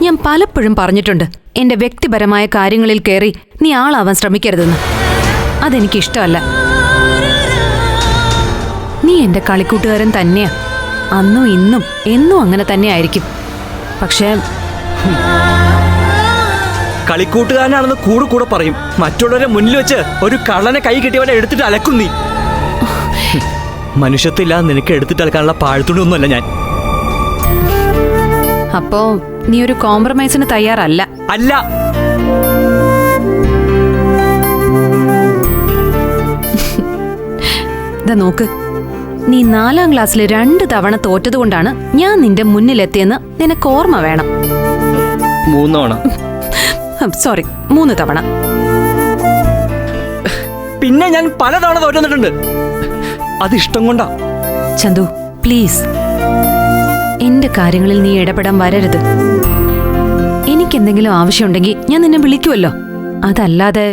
ഞാൻ പലപ്പോഴും പറഞ്ഞിട്ടുണ്ട് എന്റെ വ്യക്തിപരമായ കാര്യങ്ങളിൽ കയറി നീ ആളാവാൻ ശ്രമിക്കരുതെന്ന്. അതെനിക്കിഷ്ടമല്ല. നീ എന്റെ കളിക്കൂട്ടുകാരൻ തന്നെയാ. അന്നും ഇന്നും എന്നും അങ്ങനെ തന്നെയായിരിക്കും. പക്ഷേ കളിക്കൂട്ടുകാരനാണെന്ന് കൂടെ പറയും. മറ്റുള്ളവരെ മുന്നിൽ വെച്ച് ഒരു കള്ളനെ കൈ കിട്ടിയവനെ എടുത്തിട്ട് അലക്കും നീ. മനുഷ്യത്തില്ലാതെ നിനക്ക് എടുത്തിട്ട് അലക്കാനുള്ള പാഴ്ത്തുണിയൊന്നുമല്ല ഞാൻ. അപ്പോ നീ ഒരു കോംപ്രമൈസിന് തയ്യാറല്ല? അല്ല. നോക്ക്, നീ 4ാം ക്ലാസ്സിൽ 2 തവണ തോറ്റതുകൊണ്ടാണ് ഞാൻ നിന്റെ മുന്നിലെത്തിയെന്ന് നിനക്ക് ഓർമ്മ വേണം. 3 തവണ. സോറി, 3 തവണ. പിന്നെ ഞാൻ പലതവണ തോറ്റുന്നിട്ടുണ്ട്. അത് ഇഷ്ടം കൊണ്ടാ. ചന്തു, പ്ലീസ് എന്റെ കാര്യങ്ങളിൽ നീ ഇടപെടാൻ വരരുത്. എനിക്കെന്തെങ്കിലും ആവശ്യമുണ്ടെങ്കിൽ ഞാൻ നിന്നെ വിളിക്കുമല്ലോ. അതല്ലാതെ